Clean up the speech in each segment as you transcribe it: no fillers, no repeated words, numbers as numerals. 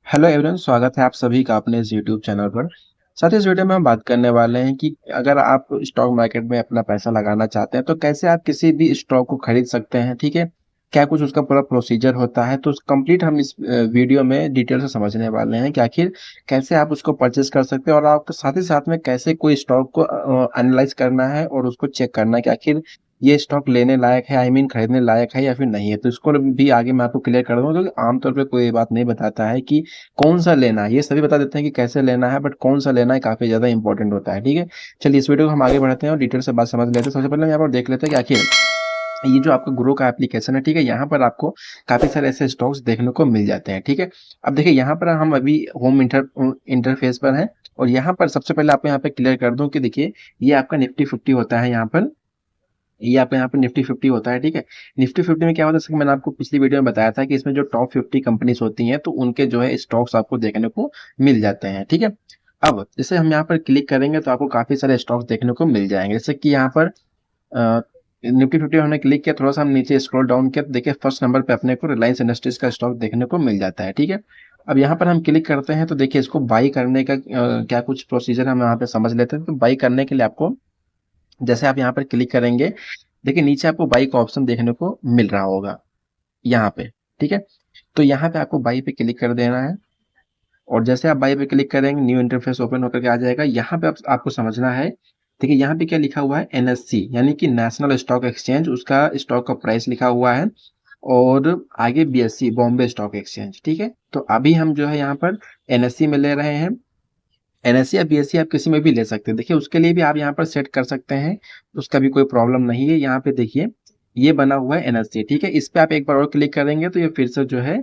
Hello everyone, स्वागत है आप सभी का अपने इस यूट्यूब चैनल पर। साथ ही इस वीडियो में हम बात करने वाले हैं कि अगर आप स्टॉक मार्केट में अपना पैसा लगाना चाहते हैं तो कैसे आप किसी भी स्टॉक को खरीद सकते हैं। ठीक है, क्या कुछ उसका पूरा प्रोसीजर होता है, तो कंप्लीट हम इस वीडियो में डिटेल से समझने वाले हैं कि आखिर कैसे आप उसको परचेस कर सकते हैं और आपको साथ ही साथ में कैसे कोई स्टॉक को एनालाइज करना है और उसको चेक करना है कि आखिर ये स्टॉक लेने लायक है, आई मीन खरीदने लायक है या फिर नहीं है। तो इसको भी आगे मैं आपको क्लियर कर दूंगा, क्योंकि आमतौर पे कोई ये बात नहीं बताता है कि कौन सा लेना है। ये सभी बता देते हैं कि कैसे लेना है, बट कौन सा लेना है काफी ज्यादा इंपॉर्टेंट होता है। ठीक है, चलिए इस वीडियो को हम आगे बढ़ते हैं और डिटेल से बात समझ लेते हैं। सबसे पहले हम यहाँ पर देख लेते हैं कि आखिर ये जो आपका ग्रो का एप्लीकेशन है, ठीक है, यहाँ पर आपको काफी सारे ऐसे स्टॉक्स देखने को मिल जाते हैं। ठीक है, अब देखिए यहाँ पर हम अभी होम इंटरफेस पर हैं और यहाँ पर सबसे पहले आपको यहाँ पे क्लियर कर दूं कि देखिए ये आपका निफ्टी 50 होता है। यहाँ पर ये आपका यहाँ पे निफ्टी 50 होता है। ठीक है, निफ्टी 50 में क्या होता है, जैसे कि मैंने आपको पिछली वीडियो में बताया था कि इसमें जो टॉप 50 कंपनीज होती हैं तो उनके जो है स्टॉक्स आपको देखने को मिल जाते हैं। ठीक है, अब जैसे हम यहाँ पर क्लिक करेंगे तो आपको काफी सारे स्टॉक्स देखने को मिल जाएंगे। जैसे कि यहाँ पर निफ्टी 50 हमने क्लिक किया, थोड़ा सा हम नीचे स्क्रॉल डाउन किया तो देखिए फर्स्ट नंबर पे अपने को रिलायंस इंडस्ट्रीज का स्टॉक देखने को मिल जाता है। ठीक है, अब यहाँ पर हम क्लिक करते हैं तो देखिए इसको बाई करने का क्या कुछ प्रोसीजर हम यहाँ पे समझ लेते हैं। तो बाई करने के लिए आपको, जैसे आप यहाँ पर क्लिक करेंगे, देखिए नीचे आपको बाई का ऑप्शन देखने को मिल रहा होगा यहाँ पे। ठीक है, तो यहाँ पे आपको बाई पे क्लिक कर देना है और जैसे आप बाई पे क्लिक करेंगे न्यू इंटरफेस ओपन होकर के आ जाएगा। यहाँ पे आपको समझना है, देखिए यहाँ पे क्या लिखा हुआ है, एनएससी यानी कि नेशनल स्टॉक एक्सचेंज, उसका स्टॉक का प्राइस लिखा हुआ है और आगे बीएससी बॉम्बे स्टॉक एक्सचेंज। ठीक है, तो अभी हम जो है यहाँ पर एनएससी में ले रहे हैं। एनएससी या बीएससी आप किसी में भी ले सकते हैं। देखिए उसके लिए भी आप यहाँ पर सेट कर सकते हैं, उसका भी कोई प्रॉब्लम नहीं है। यहाँ पे देखिए ये बना हुआ है एनएससी। ठीक है, इस पे आप एक बार और क्लिक करेंगे तो ये फिर से जो है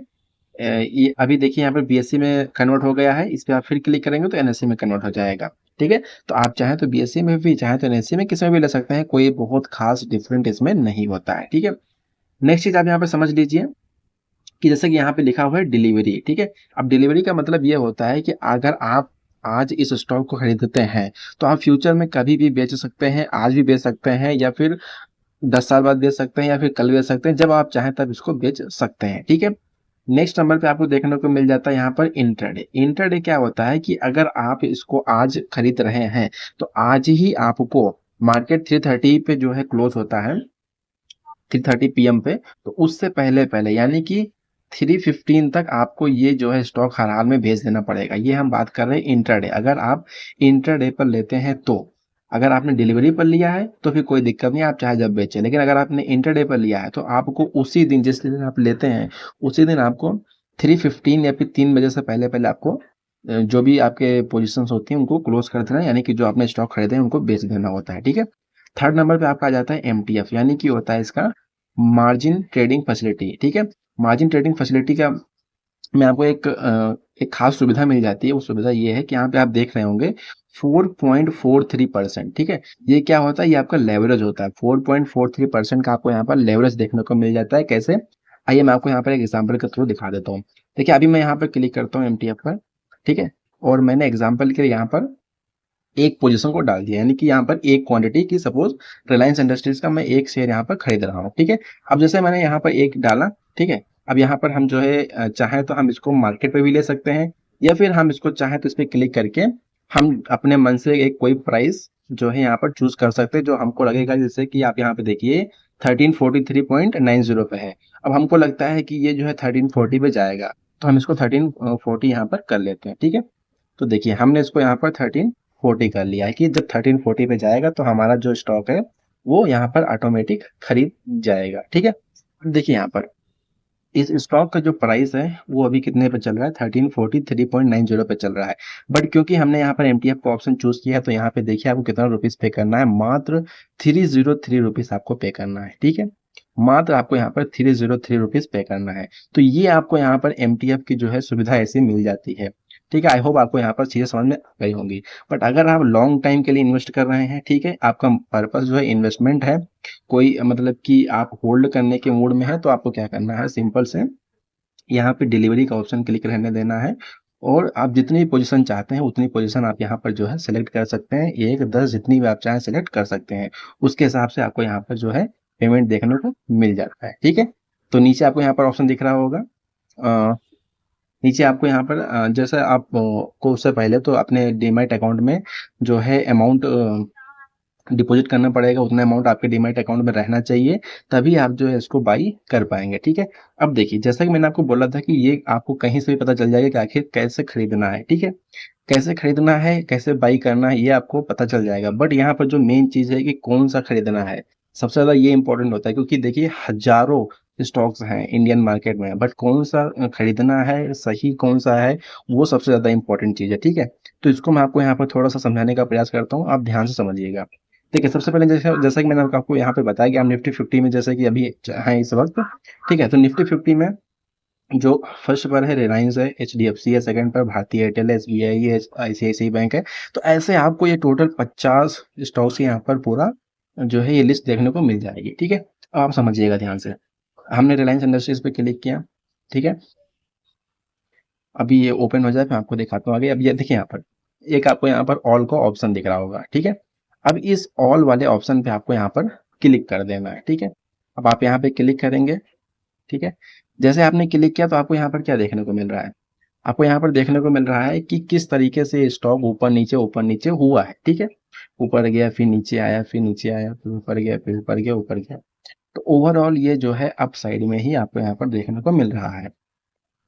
ये अभी देखिए यहाँ पर बीएससी में कन्वर्ट हो गया है। इस पे आप फिर क्लिक करेंगे तो एनएससी में कन्वर्ट हो जाएगा। ठीक है, तो आप चाहें तो बीएससी में भी, चाहें तो एनएससी में, किसी में भी ले सकते हैं, कोई बहुत खास डिफरेंट इसमें नहीं होता है। ठीक है, नेक्स्ट चीज आप यहाँ पे समझ लीजिए कि जैसे कि यहाँ पे लिखा हुआ है डिलीवरी। ठीक है, अब डिलीवरी का मतलब ये होता है कि अगर आप आज इस स्टॉक को खरीदते हैं तो आप फ्यूचर में कभी भी बेच सकते हैं, आज भी बेच सकते हैं या फिर 10 साल बाद बेच सकते हैं या फिर कल बेच सकते हैं, जब आप चाहें तब इसको बेच सकते हैं। ठीक है, नेक्स्ट नंबर पे आपको देखने को मिल जाता है यहाँ पर इंट्राडे। इंट्राडे क्या होता है कि अगर आप इसको आज खरीद रहे हैं तो आज ही आपको मार्केट 330 पे जो है क्लोज होता है, 3:30 पीएम पे, तो उससे पहले पहले यानी कि 3:15 तक आपको ये जो है स्टॉक हर हाल में भेज देना पड़ेगा। ये हम बात कर रहे हैं इंट्राडे। अगर आप इंट्राडे पर लेते हैं तो, अगर आपने डिलीवरी पर लिया है तो फिर कोई दिक्कत नहीं, आप चाहे जब बेचें। लेकिन अगर आपने इंट्राडे पर लिया है तो आपको उसी दिन, जिस दिन आप लेते हैं उसी दिन आपको 3:15 या फिर 3 बजे से पहले पहले आपको जो भी आपके पोजीशंस होती हैं उनको क्लोज कर देना है, यानी कि जो आपने स्टॉक खरीदे हैं उनको बेच देना होता है। ठीक है, थर्ड नंबर पे आपका आ जाता है एमटीएफ, यानी कि होता है इसका मार्जिन ट्रेडिंग फैसिलिटी। ठीक है, मार्जिन ट्रेडिंग फैसिलिटी का में आपको एक खास सुविधा मिल जाती है। वो सुविधा ये है कि यहाँ पे आप देख रहे होंगे 4.43%। ठीक है, ये क्या होता है, ये आपका लेवरेज होता है। 4.43% का आपको यहाँ पर लेवरेज देखने को मिल जाता है। कैसे, आइए मैं आपको यहाँ पर एक एग्जाम्पल के थ्रू दिखा देता हूँ। देखिए अभी मैं यहाँ पर क्लिक करता हूँ एमटीएफ पर। ठीक है, और मैंने एग्जाम्पल के लिए यहाँ पर एक पोजीशन को डाल दिया, यानी कि यहाँ पर एक क्वांटिटी की, सपोज रिलायंस इंडस्ट्रीज का मैं एक शेयर यहाँ पर खरीद रहा हूँ। ठीक है, अब जैसे मैंने यहाँ पर एक डाला, ठीक है, अब यहाँ पर हम जो है चाहे तो हम इसको मार्केट पे भी ले सकते हैं या फिर हम इसको चाहे तो इस पर क्लिक करके हम अपने मन से एक कोई प्राइस जो है यहाँ पर चूज कर सकते हैं जो हमको लगेगा। जैसे कि आप यहाँ पे देखिए 1343.90 पे है। अब हमको लगता है कि ये जो है 1340 पे जाएगा, तो हम इसको 1340 यहाँ पर कर लेते हैं। ठीक है, तो देखिए हमने इसको यहाँ पर 1340 कर लिया है कि जब 1340 पे जाएगा तो हमारा जो स्टॉक है वो यहाँ पर ऑटोमेटिक खरीद जाएगा। ठीक है, अब देखिए यहाँ पर इस स्टॉक का जो प्राइस है वो अभी कितने पे चल रहा है, 1343.90 पे चल रहा है। बट क्योंकि हमने यहाँ पर एमटीएफ का ऑप्शन चूज किया है तो यहाँ पे देखिए आपको कितना रुपीज पे करना है, मात्र 303 रुपीज आपको पे करना है। ठीक है, मात्र आपको यहाँ पर 303 रुपीज पे करना है। तो ये आपको यहाँ पर एमटीएफ की जो है सुविधा ऐसी मिल जाती है। ठीक है, आई होप आपको यहाँ पर चीजें समझ में आ गई होंगी। बट अगर आप लॉन्ग टाइम के लिए इन्वेस्ट कर रहे हैं, ठीक है, आपका पर्पस जो है इन्वेस्टमेंट है, कोई मतलब कि आप होल्ड करने के मूड में है, तो आपको क्या करना है, सिंपल से यहाँ पे डिलीवरी का ऑप्शन क्लिक रहने देना है और आप जितनी पोजीशन चाहते हैं उतनी पोजीशन आप यहाँ पर जो है सिलेक्ट कर सकते हैं। 1, 10 जितनी भी आप चाहें सिलेक्ट कर सकते हैं। उसके हिसाब से आपको यहाँ पर जो है पेमेंट देखने को मिल जाता है। ठीक है, तो नीचे आपको यहाँ पर ऑप्शन दिख रहा होगा नीचे आपको यहाँ पर जैसे आप को उससे पहले तो अपने डीमैट अकाउंट में जो है अमाउंट डिपॉजिट करना पड़ेगा, उतना अमाउंट आपके डीमैट अकाउंट में रहना चाहिए, तभी आप जो है इसको बाई कर पाएंगे। ठीक है, अब देखिए जैसा कि मैंने आपको बोला था कि ये आपको कहीं से भी पता चल जाएगा कि आखिर कैसे खरीदना है। ठीक है, कैसे खरीदना है, कैसे बाई करना है, ये आपको पता चल जाएगा। बट यहाँ पर जो मेन चीज़ है कि कौन सा खरीदना है, सबसे ज़्यादा ये इंपॉर्टेंट होता है, क्योंकि देखिए हजारों स्टॉक्स हैं इंडियन मार्केट में, बट कौन सा खरीदना है, सही कौन सा है, वो सबसे ज़्यादा इंपॉर्टेंट चीज़ है। ठीक है, तो इसको मैं आपको यहाँ पर थोड़ा सा समझाने का प्रयास करता हूँ, आप ध्यान से समझिएगा। देखिए, सबसे पहले जैसे जैसा कि मैंने आपको यहाँ पे बताया कि आप निफ्टी 50 में जैसे कि अभी हैं इस वक्त। ठीक है, तो निफ्टी 50 में जो फर्स्ट पर है रिलायंस है, एचडीएफसी है, सेकंड पर भारतीय एयरटेल है, एसबीआई है, आईसीआईसीआई बैंक है। तो ऐसे आपको ये टोटल 50 स्टॉक्स यहाँ पर पूरा जो है ये लिस्ट देखने को मिल जाएगी। ठीक है, अब आप समझिएगा ध्यान से। हमने रिलायंस इंडस्ट्रीज पे क्लिक किया। ठीक है, अभी ये ओपन हो जाए मैं आपको दिखाता हूँ आगे। अब ये देखिए यहाँ पर एक आपको यहाँ पर ऑल का ऑप्शन दिख रहा होगा। ठीक है, अब इस ऑल वाले ऑप्शन पे आपको यहाँ पर क्लिक कर देना है। ठीक है, अब आप यहाँ पे क्लिक करेंगे। ठीक है, जैसे आपने क्लिक किया तो आपको यहाँ पर क्या देखने को मिल रहा है, आपको यहाँ पर देखने को मिल रहा है कि किस तरीके से स्टॉक ऊपर नीचे हुआ है। ठीक है, ऊपर गया, फिर नीचे आया, फिर नीचे आया, फिर ऊपर गया, फिर ऊपर गया, ऊपर गया। तो ओवरऑल ये जो है अप साइड में ही आपको यहाँ पर देखने को मिल रहा है।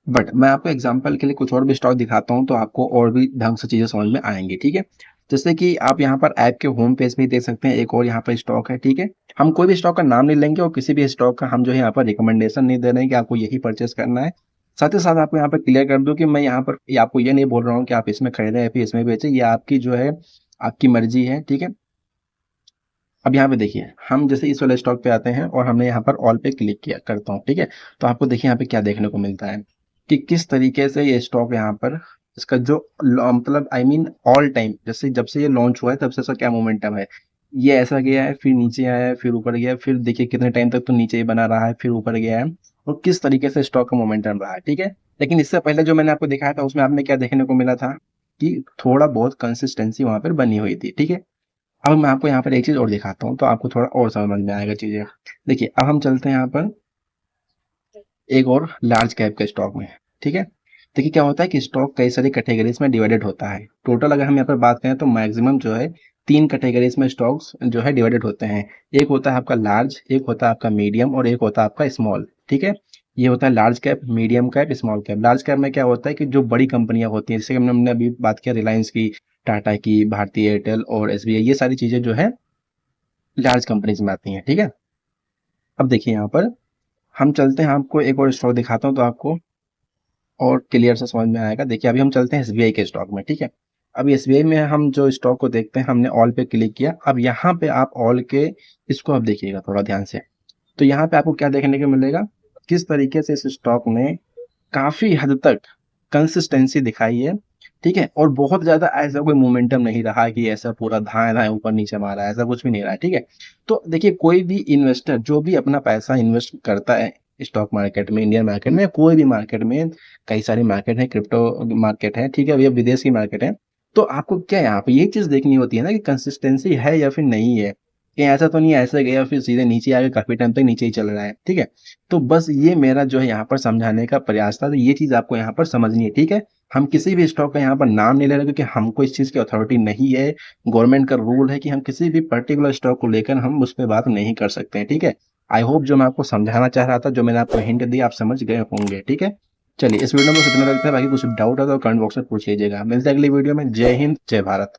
बट मैं आपको एग्जांपल के लिए कुछ और भी स्टॉक दिखाता हूँ, तो आपको और भी ढंग से चीज़ें समझ में आएंगी। ठीक है, जैसे कि आप यहाँ पर ऐप के होम पेज पे ही देख सकते हैं, एक और यहाँ पर स्टॉक है। ठीक है, हम कोई भी स्टॉक का नाम नहीं लेंगे और किसी भी स्टॉक का हम जो है यहाँ पर रिकमेंडेशन नहीं दे रहे हैं कि आपको यही परचेस करना है। साथ ही साथ आपको यहाँ पर क्लियर कर दूं कि मैं यहाँ पर आपको ये नहीं बोल रहा हूँ कि आप इसमें खरीदें या फिर इसमें बेचें, ये आपकी जो है आपकी मर्जी है। ठीक है, अब यहाँ पे देखिए हम जैसे इस वाले स्टॉक पे आते हैं और हमने यहाँ पर ऑल पे क्लिक किया करता हूँ। ठीक है, तो आपको देखिए यहाँ पे क्या देखने को मिलता है कि किस तरीके से ये स्टॉक यहाँ पर इसका जो मतलब आई मीन ऑल टाइम जैसे जब से ये लॉन्च हुआ है तब से इसका क्या मोमेंटम है। ये ऐसा गया है, फिर नीचे आया है, फिर ऊपर गया, फिर देखिए कितने टाइम तक तो नीचे ही बना रहा है, फिर ऊपर गया है, और किस तरीके से स्टॉक का मोमेंटम रहा है। ठीक है, लेकिन इससे पहले जो मैंने आपको दिखाया था उसमें आपने क्या देखने को मिला था कि थोड़ा बहुत कंसिस्टेंसी वहां पर बनी हुई थी। ठीक है, अब मैं आपको यहाँ पर एक चीज और दिखाता हूँ तो आपको थोड़ा और समझ में आएगा चीजें। देखिए अब हम चलते हैं यहाँ पर एक और लार्ज कैप के स्टॉक में। ठीक है, देखिए क्या होता है कि स्टॉक कई सारी कैटेगरीज में डिवाइडेड होता है। टोटल अगर हम यहाँ पर बात करें तो मैक्सिमम जो है 3 कैटेगरीज में स्टॉक्स जो है डिवाइडेड होते हैं। एक होता है आपका लार्ज, एक होता है आपका मीडियम, और एक होता है आपका स्मॉल। ठीक है, ये होता है large cap, medium cap, small cap. Large cap में क्या होता है कि जो बड़ी कंपनियां होती हैं, जैसे कि हमने अभी बात किया रिलायंस की, टाटा की, भारतीय एयरटेल और एसबीआई, ये सारी चीजें जो है लार्ज कंपनीज में आती हैं। ठीक है, अब देखिए यहाँ पर हम चलते हैं, आपको एक और स्टॉक दिखाता हूँ तो आपको और क्लियर से समझ में आएगा। देखिए अभी हम चलते हैं एसबीआई के स्टॉक में। ठीक है, अब एसबीआई में हम जो स्टॉक को देखते हैं, हमने ऑल पे क्लिक किया। अब यहाँ पे आप ऑल के इसको अब देखिएगा थोड़ा ध्यान से, तो यहाँ पे आपको क्या देखने को मिलेगा, किस तरीके से इस स्टॉक ने काफी हद तक कंसिस्टेंसी दिखाई है। ठीक है, और बहुत ज्यादा ऐसा कोई मोमेंटम नहीं रहा कि ऐसा पूरा धाए धाए ऊपर नीचे मारा है, ऐसा कुछ भी नहीं रहा है। ठीक है, तो देखिए कोई भी इन्वेस्टर जो भी अपना पैसा इन्वेस्ट करता है स्टॉक मार्केट में, इंडियन मार्केट में, कोई भी मार्केट में, कई सारी मार्केट है, क्रिप्टो मार्केट है, ठीक है, ये विदेश की मार्केट है, तो आपको क्या यहाँ पे ये चीज देखनी होती है ना कि कंसिस्टेंसी है या फिर नहीं है, कि ऐसा तो नहीं है ऐसे गया फिर सीधे नीचे आ गया, काफी टाइम तक नीचे ही चल रहा है। ठीक है, तो बस ये मेरा जो है यहाँ पर समझाने का प्रयास था, तो ये चीज आपको यहाँ पर समझनी है। ठीक है, हम किसी भी स्टॉक का यहाँ पर नाम नहीं ले रहे क्योंकि हमको इस चीज की अथॉरिटी नहीं है। गवर्नमेंट का रूल है कि हम किसी भी पर्टिकुलर स्टॉक को लेकर हम उस पर बात नहीं कर सकते हैं। ठीक है, आई होप जो मैं आपको समझाना चाह रहा था, जो मैंने आपको हिंट दी, आप समझ गए होंगे। ठीक है, चलिए इस वीडियो में इतना लगता है, बाकी कुछ डाउट है तो कमेंट बॉक्स में पूछ लीजिएगा। मिलते हैं अगली वीडियो में। जय हिंद, जय भारत।